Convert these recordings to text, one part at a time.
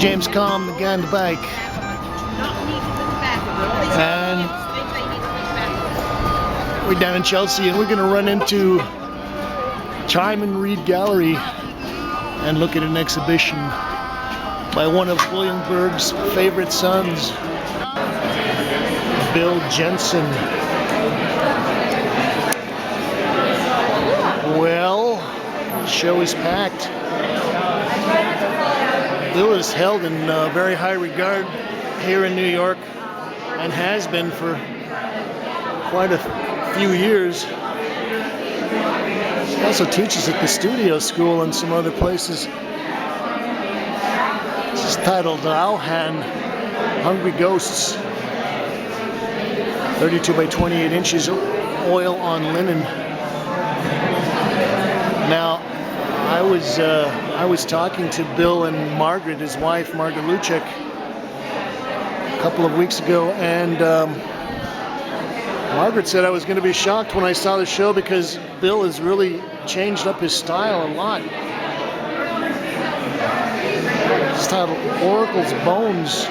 James Combe, the guy on the bike. And we're down in Chelsea, and we're going to run into Twyman Reed Gallery and look at an exhibition by one of William Berg's favorite sons, Bill Jensen. Well, the show is packed. Bill is held in very high regard here in New York and has been for quite a few years. He also teaches at the Studio School and some other places. This is titled Auhan, Hungry Ghosts. 32 by 28 inches, oil on linen. Now, I was talking to Bill and Margaret, his wife, Margaret Luchek, a couple of weeks ago, and Margaret said I was going to be shocked when I saw the show because Bill has really changed up his style a lot. It's titled Oracle's Bones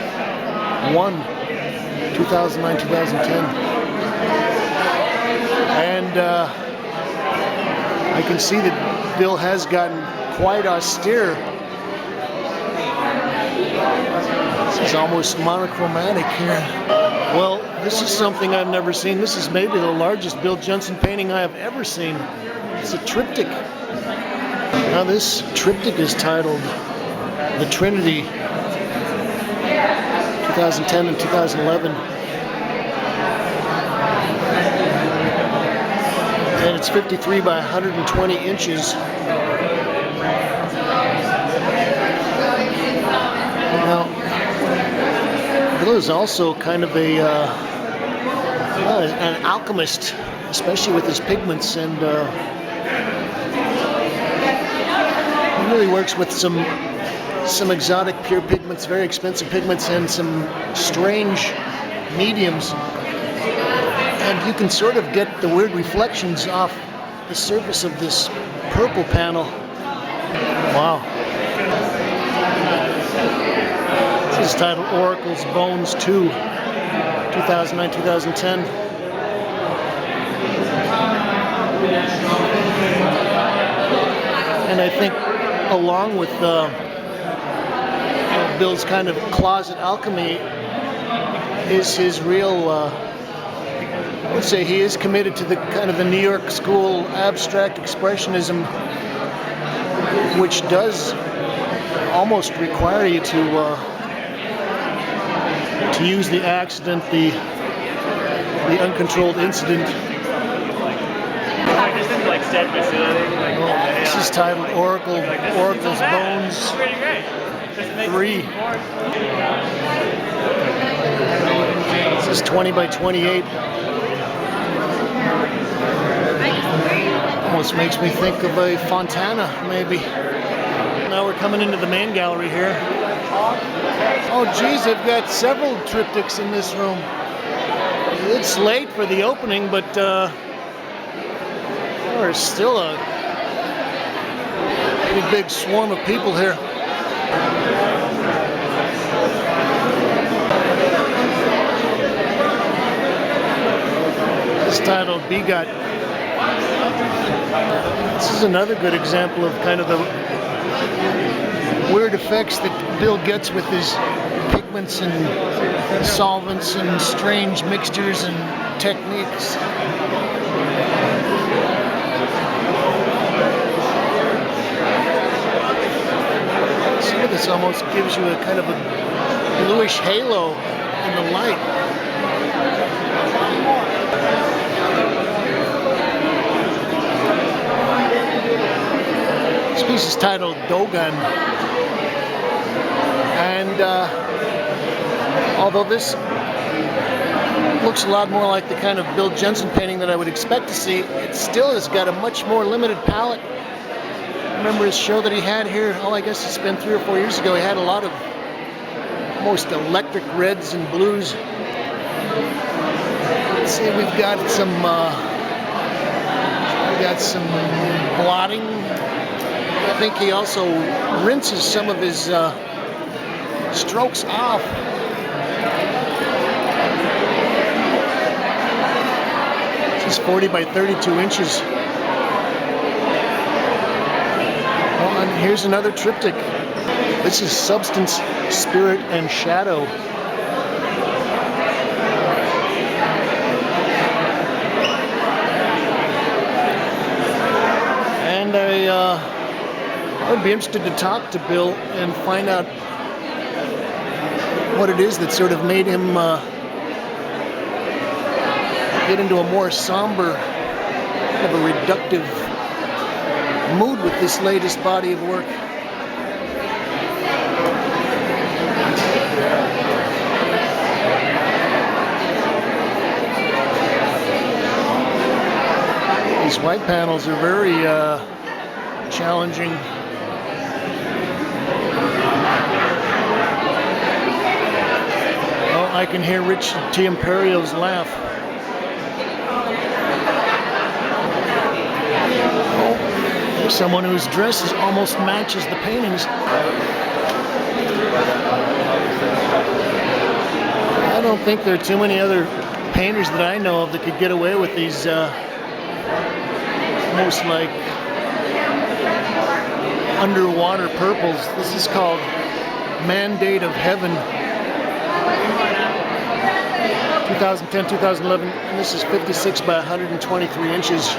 1, 2009-2010. And I can see that Bill has gotten quite austere. This is almost monochromatic here. Well, this is something I've never seen. This is maybe the largest Bill Jensen painting I have ever seen. It's a triptych. Now this triptych is titled The Trinity, 2010 and 2011. And it's 53 by 120 inches. Now, Bill is also kind of an alchemist, especially with his pigments, and he really works with some exotic pure pigments, very expensive pigments, and some strange mediums. And you can sort of get the weird reflections off the surface of this purple panel. Wow. This is titled Oracle's Bones 2, 2009-2010. And I think along with Bill's kind of closet alchemy is his real, I would say he is committed to the kind of the New York school abstract expressionism, which does almost require you to use the accident, the uncontrolled incident. Well, this is titled Oracle's Bones 3. This is 20 by 28. Almost makes me think of a Fontana, maybe. Now we're coming into the main gallery here. Oh geez, they've got several triptychs in this room. It's late for the opening, but there's still a pretty big swarm of people here. It's titled Begot. This is another good example of kind of the weird effects that Bill gets with his pigments and solvents and strange mixtures and techniques. See, this almost gives you a kind of a bluish halo in the light. This piece is titled Dogon. And although this looks a lot more like the kind of Bill Jensen painting that I would expect to see, it still has got a much more limited palette. I remember his show that he had here, I guess it's been 3 or 4 years ago, he had a lot of almost electric reds and blues. Let's see, we've got some blotting. I think he also rinses some of his strokes off. This is 40 by 32 inches. Well, and here's another triptych. This is Substance, Spirit, and Shadow. And I would be interested to talk to Bill and find out what it is that sort of made him get into a more somber, kind of a reductive mood with this latest body of work. These white panels are very challenging. Oh, I can hear Rich Tiemperio's laugh. Oh, there's someone whose dress almost matches the paintings. I don't think there are too many other painters that I know of that could get away with these almost like underwater purples. This is called Mandate of Heaven, 2010, 2011, and this is 56 by 123 inches.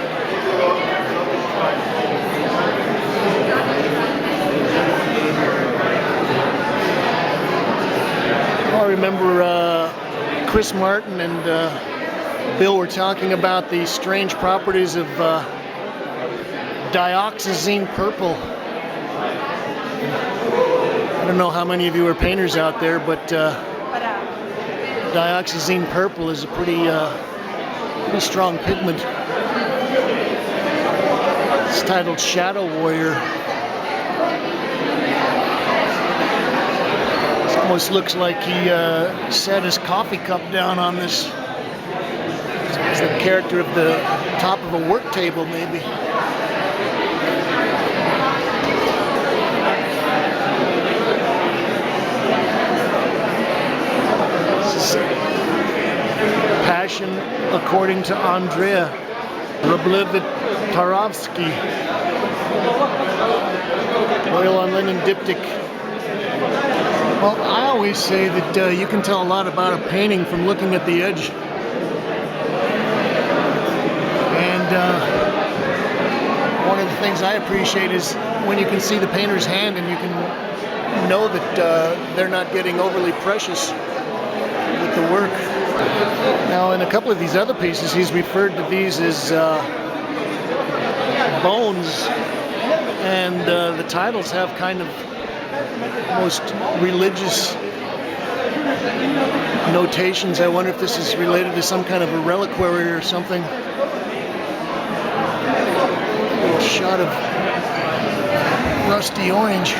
I remember Chris Martin and Bill were talking about the strange properties of dioxazine purple. I don't know how many of you are painters out there, but dioxazine purple is a pretty strong pigment. It's titled Shadow Warrior. It almost looks like he set his coffee cup down on this. It's the character of the top of a work table, maybe. Passion according to Andrea Wróblewicz-Tarkowski. Oil on linen diptych. Well, I always say that you can tell a lot about a painting from looking at the edge. And one of the things I appreciate is when you can see the painter's hand and you can know that they're not getting overly precious with the work. Now, in a couple of these other pieces, he's referred to these as bones, and the titles have kind of most religious notations. I wonder if this is related to some kind of a reliquary or something. A shot of rusty orange.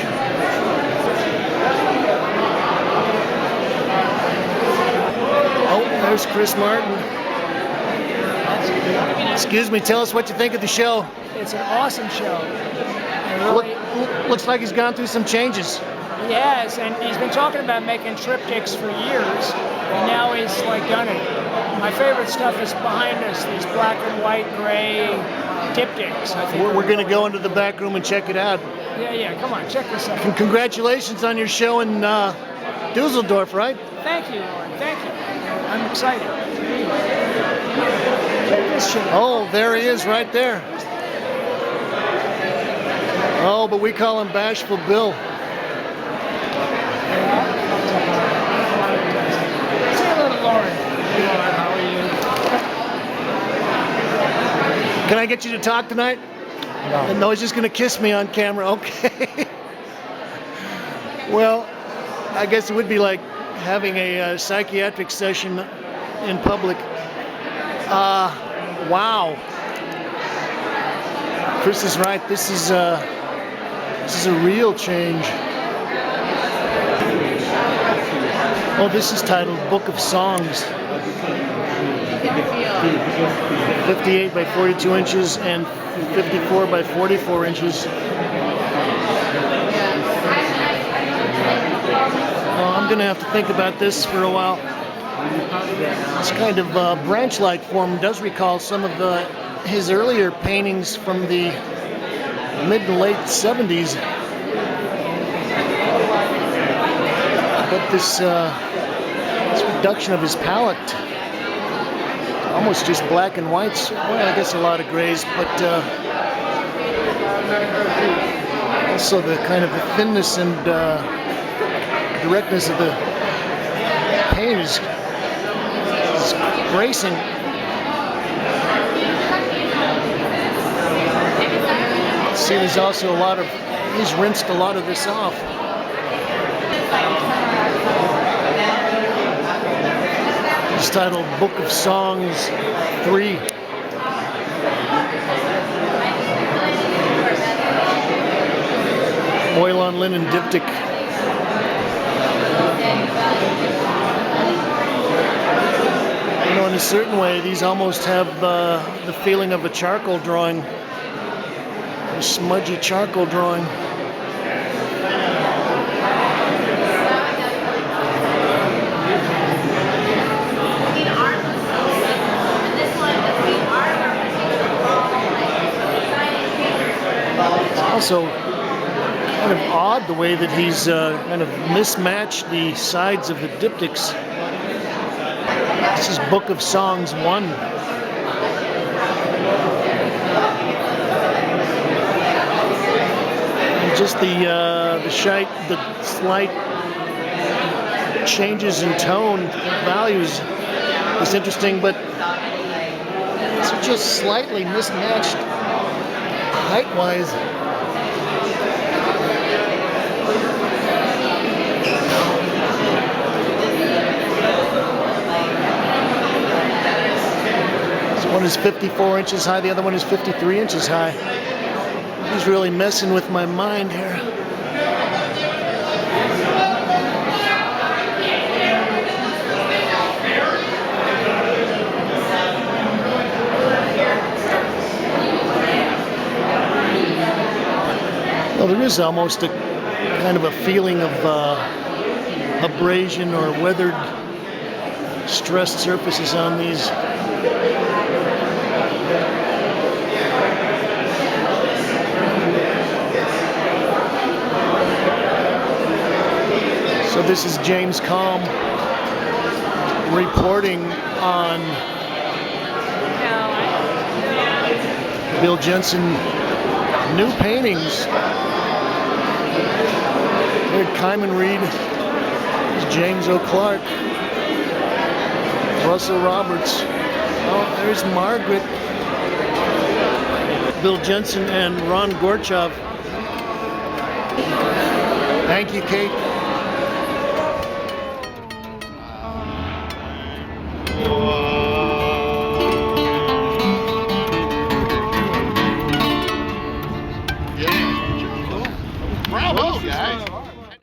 Oh, there's Chris Martin. Excuse me, tell us what you think of the show. It's an awesome show. Looks like he's gone through some changes. He has, and he's been talking about making triptychs for years, and now he's like done it. My favorite stuff is behind us, these black and white, gray diptychs. I think we're going to go into the back room and check it out. Yeah, come on, check this out. Congratulations on your show in Dusseldorf, right? Thank you, Lauren, thank you. I'm excited. Check this shit out. Oh, there he is right there. Oh, but we call him Bashful Bill. Say hello to Lauren. Hey, Lauren, how are you? Can I get you to talk tonight? No. No, he's just going to kiss me on camera. Okay. Well, I guess it would be like having a psychiatric session in public. Wow. Chris is right. This is a real change. Oh, this is titled Book of Songs. 58 by 42 inches and 54 by 44 inches. going to have to think about this for a while. This kind of branch-like form does recall some of his earlier paintings from the mid to late 70s. But this reduction of his palette, almost just black and whites, well, I guess a lot of grays, but also the kind of the thinness and directness of the paint is bracing. See, there's also a lot of, he's rinsed a lot of this off. It's titled Book of Songs 3. Oil on linen diptych. You know, in a certain way, these almost have the feeling of a charcoal drawing, a smudgy charcoal drawing. It's also kind of odd the way that he's kind of mismatched the sides of the diptychs. This is Book of Songs 1. And just the slight changes in tone values is interesting, but it's just slightly mismatched height-wise. One is 54 inches high, the other one is 53 inches high. He's really messing with my mind here. Well, there is almost a kind of a feeling of abrasion or weathered, stressed surfaces on these. So this is James Calm reporting on Bill Jensen new paintings. There's Kyman Reed, there's James O'Clark, Russell Roberts. Oh, there's Margaret, Bill Jensen, and Ron Gorchov. Thank you, Kate.